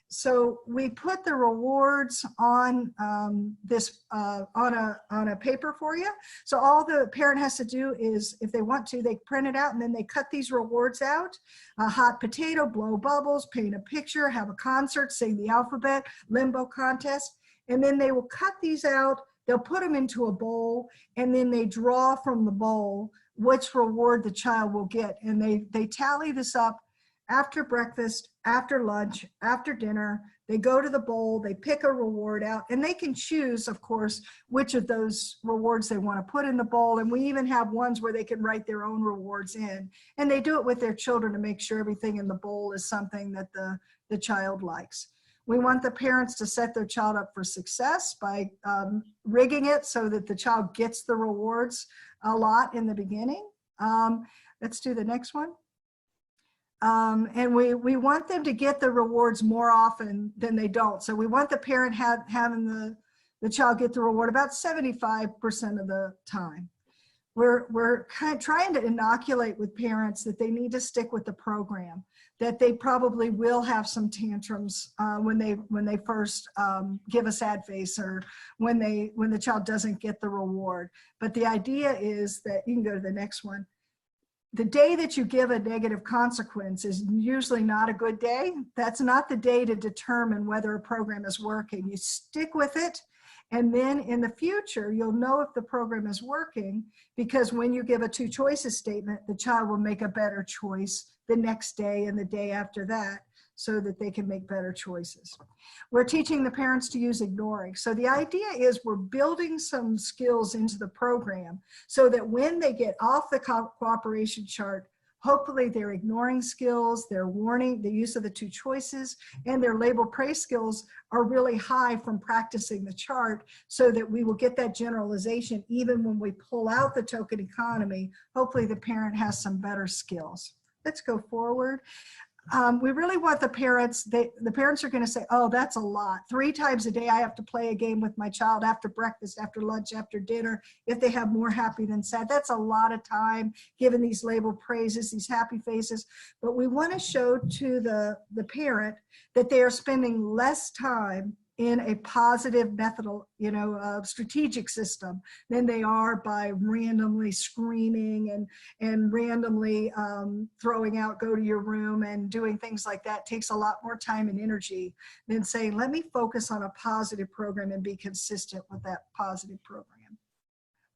So we put the rewards on on a paper for you. So all the parent has to do is, if they want to, they print it out and then they cut these rewards out. A hot potato, blow bubbles, paint a picture, have a concert, sing the alphabet, limbo contest. And then they will cut these out. They'll put them into a bowl, and then they draw from the bowl which reward the child will get. And they tally this up after breakfast, after lunch, after dinner. They go to the bowl, they pick a reward out, and they can choose, of course, which of those rewards they want to put in the bowl. And we even have ones where they can write their own rewards in. And they do it with their children to make sure everything in the bowl is something that the child likes. We want the parents to set their child up for success by rigging it so that the child gets the rewards a lot in the beginning. Let's do the next one. And we want them to get the rewards more often than they don't. So we want the parent having the child get the reward about 75% of the time. We're kind of trying to inoculate with parents that they need to stick with the program, that they probably will have some tantrums when they first give a sad face, or when the child doesn't get the reward. But the idea is that, you can go to the next one. The day that you give a negative consequence is usually not a good day. That's not the day to determine whether a program is working. You stick with it, and then in the future, you'll know if the program is working, because when you give a two choices statement, the child will make a better choice the next day and the day after that, so that they can make better choices. We're teaching the parents to use ignoring. So the idea is we're building some skills into the program so that when they get off the cooperation chart, Hopefully their ignoring skills, their warning, the use of the two choices, and their label praise skills are really high from practicing the chart, so that we will get that generalization even when we pull out the token economy. Hopefully the parent has some better skills. Let's go forward. We really want the parents, the parents are going to say, oh, that's a lot. 3 times a day I have to play a game with my child, after breakfast, after lunch, after dinner, if they have more happy than sad. That's a lot of time given these labeled praises, these happy faces. But we want to show to the parent that they are spending less time in a positive method, strategic system than they are by randomly screaming and randomly throwing out, go to your room, and doing things like that. Takes a lot more time and energy than saying, let me focus on a positive program and be consistent with that positive program.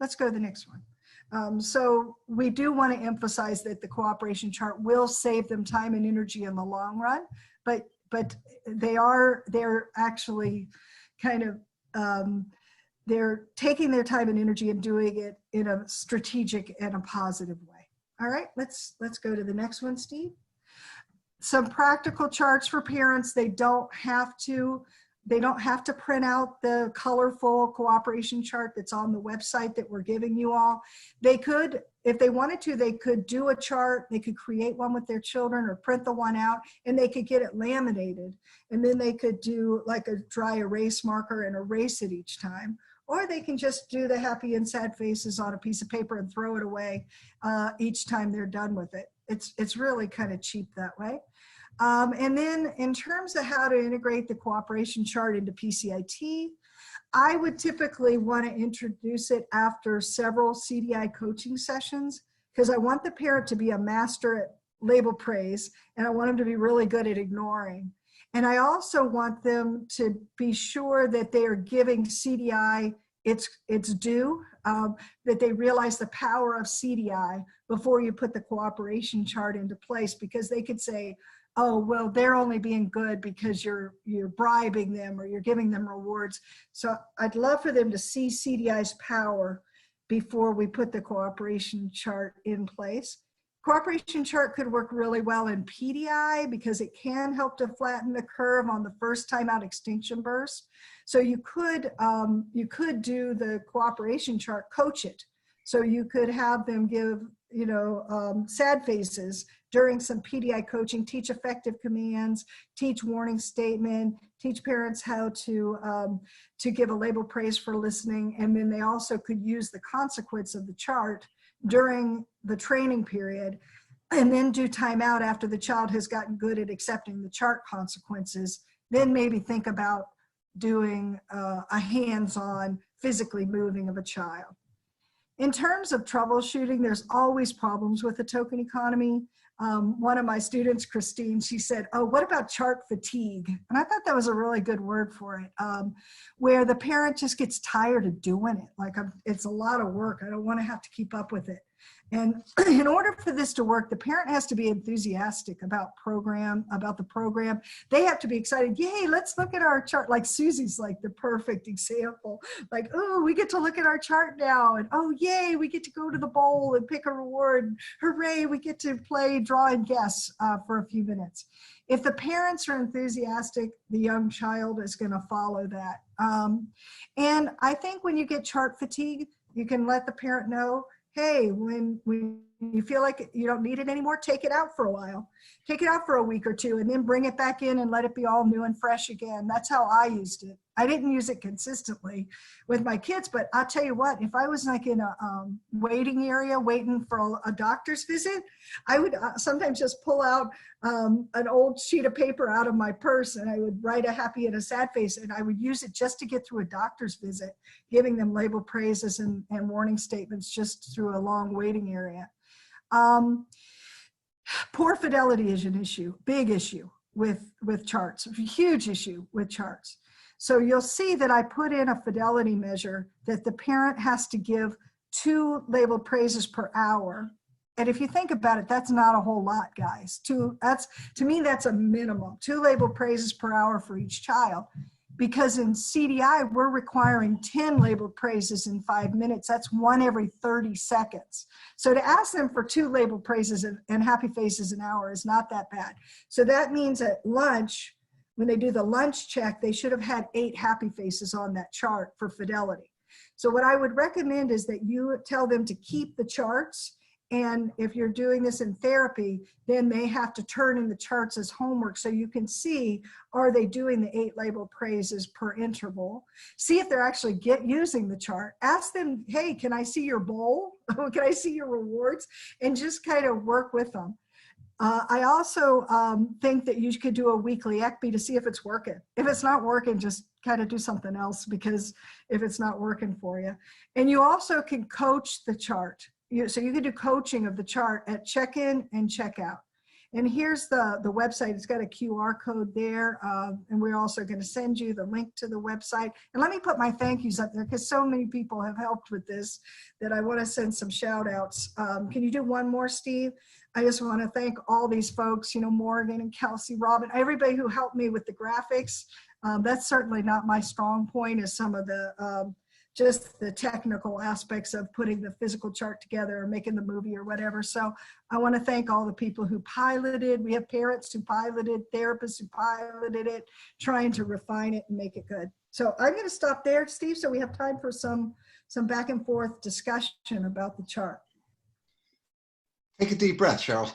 Let's go to the next one. So we do want to emphasize that the cooperation chart will save them time and energy in the long run, but they're actually kind of, they're taking their time and energy and doing it in a strategic and a positive way. All right, let's go to the next one, Steve. Some practical charts for parents. They don't have to print out the colorful cooperation chart that's on the website that we're giving you all. They could, if they wanted to, they could do a chart. They could create one with their children or print the one out, and they could get it laminated. And then they could do like a dry erase marker and erase it each time. Or they can just do the happy and sad faces on a piece of paper and throw it away each time they're done with it. It's really kind of cheap that way. And then in terms of how to integrate the cooperation chart into PCIT, I would typically want to introduce it after several CDI coaching sessions, because I want the parent to be a master at label praise, and I want them to be really good at ignoring. And I also want them to be sure that they are giving CDI its due, that they realize the power of CDI before you put the cooperation chart into place, because they could say, oh, well, they're only being good because you're bribing them or you're giving them rewards. So I'd love for them to see CDI's power before we put the cooperation chart in place. Cooperation chart could work really well in PDI because it can help to flatten the curve on the first time out extinction burst. So you could do the cooperation chart, coach it. So you could have them give, sad faces during some PDI coaching, teach effective commands, teach warning statement, teach parents how to give a label praise for listening. And then they also could use the consequence of the chart during the training period, and then do timeout after the child has gotten good at accepting the chart consequences. Then maybe think about doing a hands-on physically moving of a child. In terms of troubleshooting, there's always problems with the token economy. One of my students, Christine, she said, oh, what about chart fatigue? And I thought that was a really good word for it, where the parent just gets tired of doing it. Like, it's a lot of work. I don't want to have to keep up with it. And in order for this to work, the parent has to be enthusiastic about the program. They have to be excited. Yay, let's look at our chart. Like Susie's like the perfect example. Like, oh, we get to look at our chart now. And oh, yay, we get to go to the bowl and pick a reward. Hooray, we get to play draw and guess for a few minutes. If the parents are enthusiastic, the young child is going to follow that. And I think when you get chart fatigue, you can let the parent know, hey, when you feel like you don't need it anymore, take it out for a while. Take it out for a week or two, and then bring it back in and let it be all new and fresh again. That's how I used it. I didn't use it consistently with my kids, but I'll tell you what, if I was like in a waiting area waiting for a doctor's visit, I would sometimes just pull out an old sheet of paper out of my purse, and I would write a happy and a sad face, and I would use it just to get through a doctor's visit, giving them label praises and warning statements just through a long waiting area. Poor fidelity is an issue, big issue with charts, a huge issue with charts. So you'll see that I put in a fidelity measure that the parent has to give 2 labeled praises per hour. And if you think about it, that's not a whole lot, guys. To me, that's a minimum, 2 labeled praises per hour for each child. because in CDI, we're requiring 10 labeled praises in 5 minutes. That's 1 every 30 seconds. So to ask them for 2 labeled praises and happy faces an hour is not that bad. So that means at lunch, when they do the lunch check, they should have had 8 happy faces on that chart for fidelity. So what I would recommend is that you tell them to keep the charts. And if you're doing this in therapy, then they have to turn in the charts as homework so you can see, are they doing the 8 labeled praises per interval? See if they're actually using the chart. Ask them, hey, can I see your bowl? Can I see your rewards? And just kind of work with them. I also think that you could do a weekly ECBI to see if it's working. If it's not working, just kind of do something else, because if it's not working for you. And you also can coach the chart. So you can do coaching of the chart at check-in and check-out. And here's the website. It's got a QR code there. And we're also going to send you the link to the website. And let me put my thank yous up there, because so many people have helped with this that I want to send some shout outs. Can you do one more, Steve? I just want to thank all these folks, you know, Morgan and Kelsey, Robin, everybody who helped me with the graphics. That's certainly not my strong point, is some of the just the technical aspects of putting the physical chart together or making the movie or whatever. So I want to thank all the people who piloted. We have parents who piloted, therapists who piloted it, trying to refine it and make it good. So I'm going to stop there, Steve, so we have time for some back and forth discussion about the chart. Take a deep breath, Cheryl.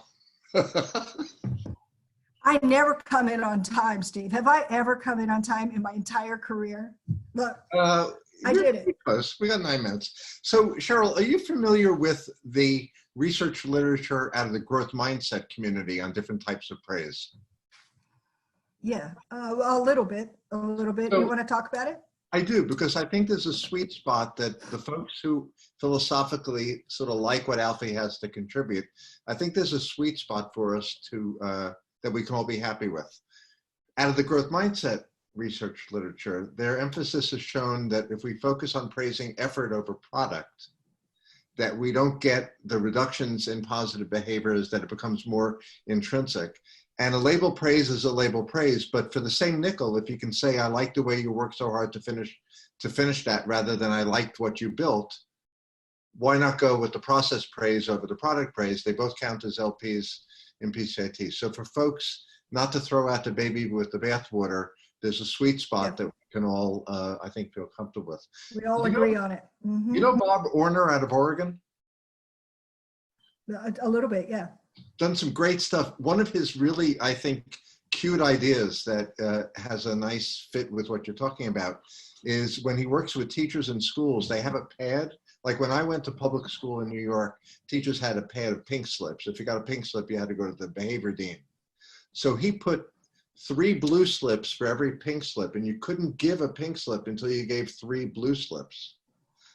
I never come in on time, Steve. Have I ever come in on time in my entire career? Look, I did it. Close. We got 9 minutes. So Cheryl, are you familiar with the research literature out of the growth mindset community on different types of praise? Yeah, a little bit. So, you want to talk about it? I do, because I think there's a sweet spot that the folks who philosophically sort of like what Alfie has to contribute, I think there's a sweet spot for us to that we can all be happy with. Out of the growth mindset research literature, their emphasis has shown that if we focus on praising effort over product, that we don't get the reductions in positive behaviors, that it becomes more intrinsic. And a label praise is a label praise, but for the same nickel, if you can say, I like the way you worked so hard to finish that, rather than I liked what you built, why not go with the process praise over the product praise? They both count as LPs in PCIT. So for folks not to throw out the baby with the bathwater, there's a sweet spot that we can all, I think, feel comfortable with. We all agree on it. Mm-hmm. You know Bob Orner out of Oregon? A little bit, yeah. Done some great stuff. One of his really, I think, cute ideas that has a nice fit with what you're talking about is when he works with teachers in schools, they have a pad. Like when I went to public school in New York, teachers had a pad of pink slips. If you got a pink slip, you had to go to the behavior dean. So he put 3 blue slips for every pink slip, and you couldn't give a pink slip until you gave 3 blue slips.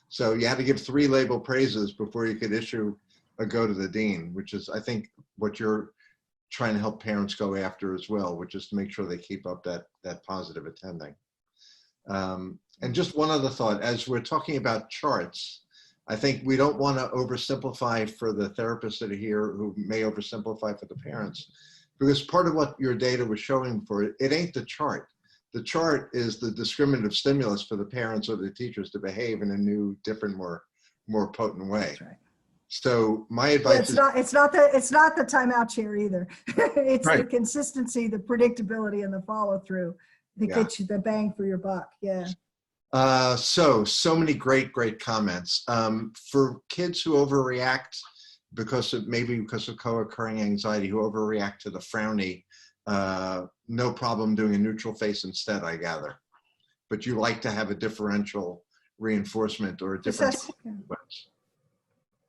So you had to give 3 label praises before you could issue a go to the dean, which is, I think, what you're trying to help parents go after as well, which is to make sure they keep up that positive attending. And just one other thought, as we're talking about charts, I think we don't want to oversimplify for the therapists that are here who may oversimplify for the parents, because part of what your data was showing for it ain't the chart. The chart is the discriminative stimulus for the parents or the teachers to behave in a new, different, more potent way. That's right. So my advice it's not the timeout chair either. It's right. The consistency, the predictability, and the follow through that gets you the bang for your buck. Yeah. So many great comments. For kids who overreact because of co-occurring anxiety, who overreact to the frowny, no problem doing a neutral face instead, I gather. But you like to have a differential reinforcement or a different.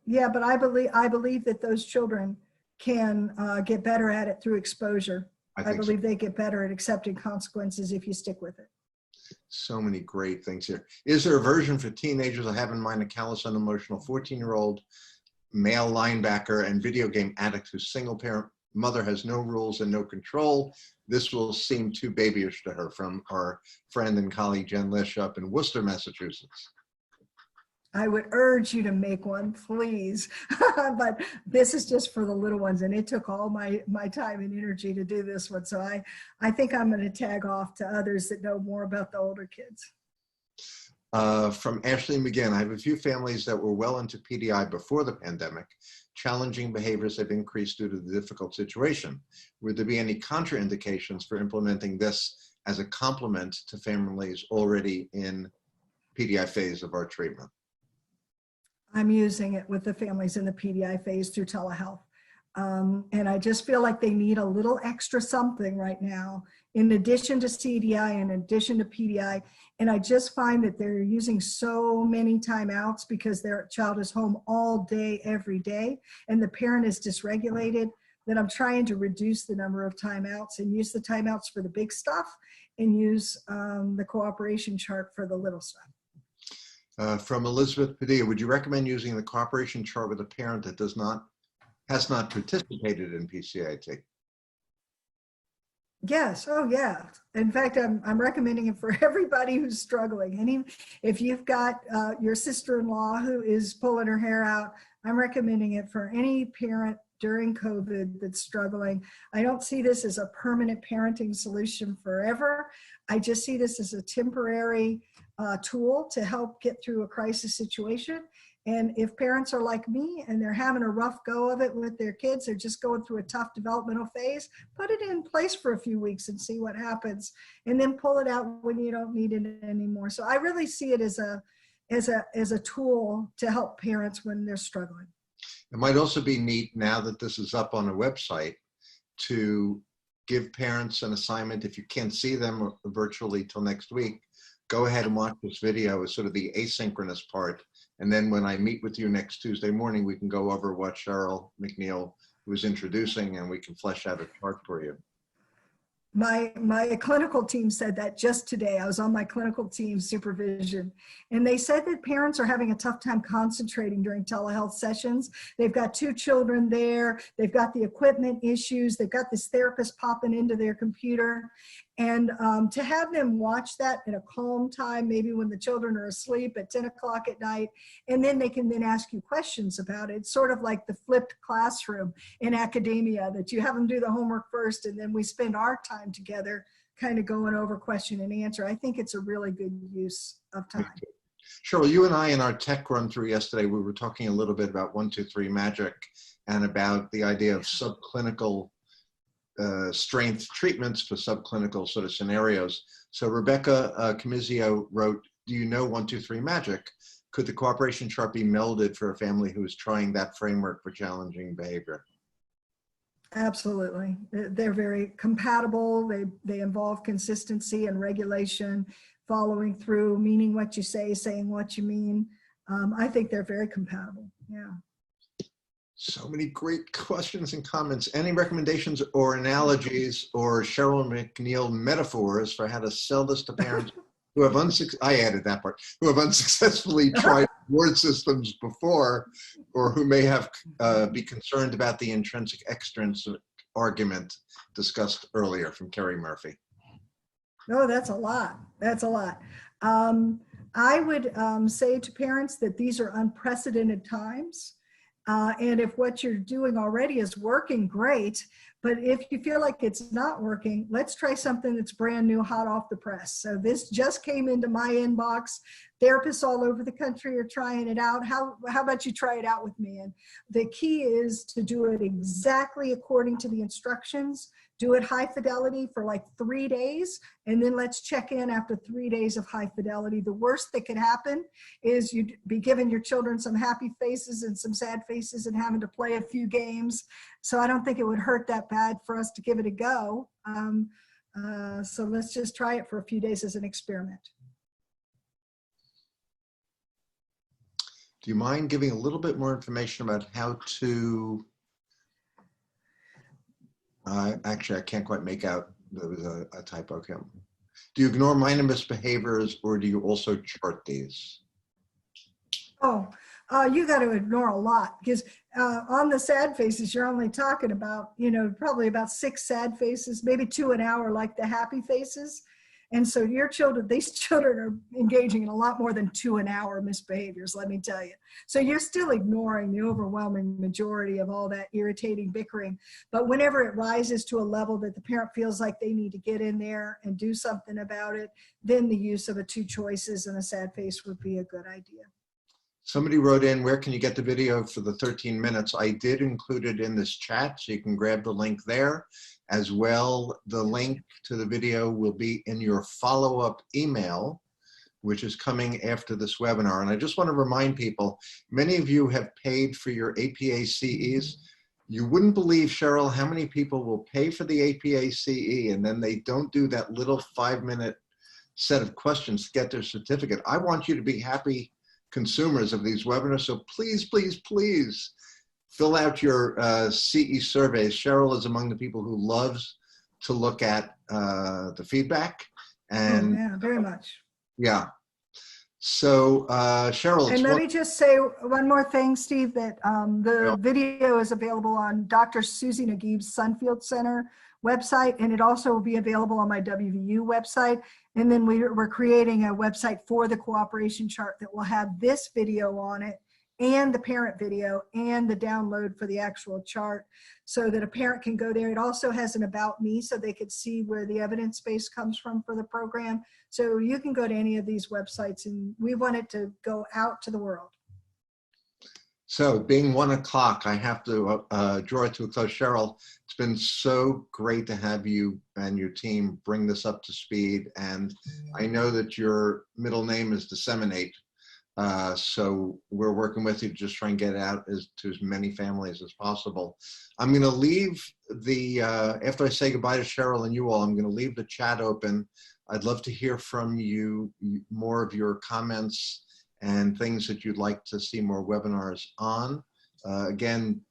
Yeah, but I believe that those children can get better at it through exposure. I believe they get better at accepting consequences if you stick with it. So many great things here. Is there a version for teenagers? I have in mind a callous, unemotional 14-year-old male linebacker and video game addict whose single parent mother has no rules and no control. This will seem too babyish to her, from our friend and colleague Jen Lish up in Worcester, Massachusetts. I would urge you to make one, please. But this is just for the little ones, and it took all my time and energy to do this one. So I think I'm going to tag off to others that know more about the older kids. From Ashley McGinn, I have a few families that were well into PDI before the pandemic. Challenging behaviors have increased due to the difficult situation. Would there be any contraindications for implementing this as a complement to families already in PDI phase of our treatment? I'm using it with the families in the PDI phase through telehealth. And I just feel like they need a little extra something right now, in addition to CDI, in addition to PDI. And I just find that they're using so many timeouts because their child is home all day, every day, and the parent is dysregulated, that I'm trying to reduce the number of timeouts and use the timeouts for the big stuff and use the cooperation chart for the little stuff. From Elizabeth Padilla, would you recommend using the cooperation chart with a parent that has not participated in PCIT? Yes. Oh, yeah. In fact, I'm recommending it for everybody who's struggling. If you've got your sister-in-law who is pulling her hair out, I'm recommending it for any parent during COVID that's struggling. I don't see this as a permanent parenting solution forever. I just see this as a temporary tool to help get through a crisis situation. And if parents are like me and they're having a rough go of it with their kids, they're just going through a tough developmental phase, put it in place for a few weeks and see what happens, and then pull it out when you don't need it anymore. So I really see it as a tool to help parents when they're struggling. It might also be neat, now that this is up on a website, to give parents an assignment. If you can't see them virtually till next week, go ahead and watch this video as sort of the asynchronous part. And then when I meet with you next Tuesday morning, we can go over what Cheryl McNeil was introducing, and we can flesh out a chart for you. My clinical team said that just today. I was on my clinical team supervision, and they said that parents are having a tough time concentrating during telehealth sessions. They've got 2 children there. They've got the equipment issues. They've got this therapist popping into their computer. And to have them watch that at a calm time, maybe when the children are asleep at 10 o'clock at night, and then they can then ask you questions about it. It's sort of like the flipped classroom in academia, that you have them do the homework first, and then we spend our time together kind of going over question and answer. I think it's a really good use of time. Cheryl, you and I in our tech run through yesterday, we were talking a little bit about 1, 2, 3 magic and about the idea of subclinical strength treatments for subclinical sort of scenarios. So Rebecca Camizio wrote, do you know 1, 2, 3 magic? Could the cooperation chart be melded for a family who is trying that framework for challenging behavior? Absolutely. They're very compatible. They involve consistency and regulation, following through, meaning what you say, saying what you mean. I think they're very compatible. Yeah. So many great questions and comments. Any recommendations or analogies or Cheryl McNeil metaphors for how to sell this to parents who have who have unsuccessfully tried reward systems before, or who may have be concerned about the intrinsic extrinsic argument discussed earlier from Kerry Murphy? Oh, that's a lot. That's a lot. I would say to parents that these are unprecedented times. And if what you're doing already is working, great. But if you feel like it's not working, let's try something that's brand new, hot off the press. So this just came into my inbox. Therapists all over the country are trying it out. How about you try it out with me? And the key is to do it exactly according to the instructions. Do it high fidelity for like 3 days, and then let's check in after 3 days of high fidelity. The worst that could happen is you'd be giving your children some happy faces and some sad faces and having to play a few games. So I don't think it would hurt that bad for us to give it a go. So let's just try it for a few days as an experiment. Do you mind giving a little bit more information about how to, actually, I can't quite make out, there was a typo. Okay. Do you ignore minor misbehaviors, or do you also chart these? Oh, you got to ignore a lot, because on the sad faces, you're only talking about, probably about 6 sad faces, maybe 2 an hour, like the happy faces. And so your children, these children are engaging in a lot more than 2 an hour misbehaviors, let me tell you. So you're still ignoring the overwhelming majority of all that irritating bickering. But whenever it rises to a level that the parent feels like they need to get in there and do something about it, then the use of a 2 choices and a sad face would be a good idea. Somebody wrote in, where can you get the video for the 13 minutes? I did include it in this chat, so you can grab the link there. As well, the link to the video will be in your follow-up email, which is coming after this webinar. And I just want to remind people, many of you have paid for your APA CEs. You wouldn't believe, Cheryl, how many people will pay for the APA CE and then they don't do that little 5-minute set of questions to get their certificate. I want you to be happy consumers of these webinars. So please, please, please fill out your CE surveys. Cheryl is among the people who loves to look at the feedback. And yeah, very much. Yeah. So Cheryl. And let me just say one more thing, Steve, that the video is available on Dr. Susie Naguib's Sunfield Center website, and it also will be available on my WVU website. And then we're creating a website for the cooperation chart that will have this video on it and the parent video and the download for the actual chart so that a parent can go there. It also has an about me so they could see where the evidence base comes from for the program. So you can go to any of these websites, and we want it to go out to the world. So being 1 o'clock, I have to draw it to a close. Cheryl, it's been so great to have you and your team bring this up to speed. And I know that your middle name is Disseminate. So we're working with you to just try and get it out to as many families as possible. I'm going to leave the, after I say goodbye to Cheryl and you all, I'm going to leave the chat open. I'd love to hear from you, more of your comments and things that you'd like to see more webinars on. Again,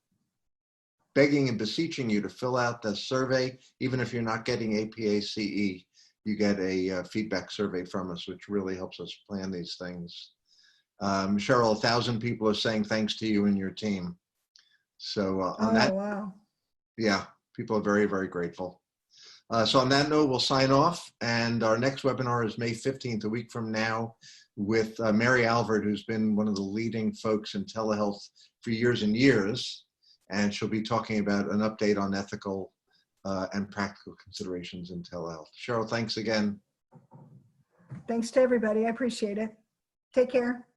begging and beseeching you to fill out the survey. Even if you're not getting APA CE, you get a feedback survey from us, which really helps us plan these things. Cheryl, 1,000 people are saying thanks to you and your team. So on that, wow. Yeah, people are very, very grateful. So on that note, we'll sign off. And our next webinar is May 15th, a week from now, with Mary Alvord, who's been one of the leading folks in telehealth for years and years. And she'll be talking about an update on ethical and practical considerations in telehealth. Cheryl, thanks again. Thanks to everybody. I appreciate it. Take care.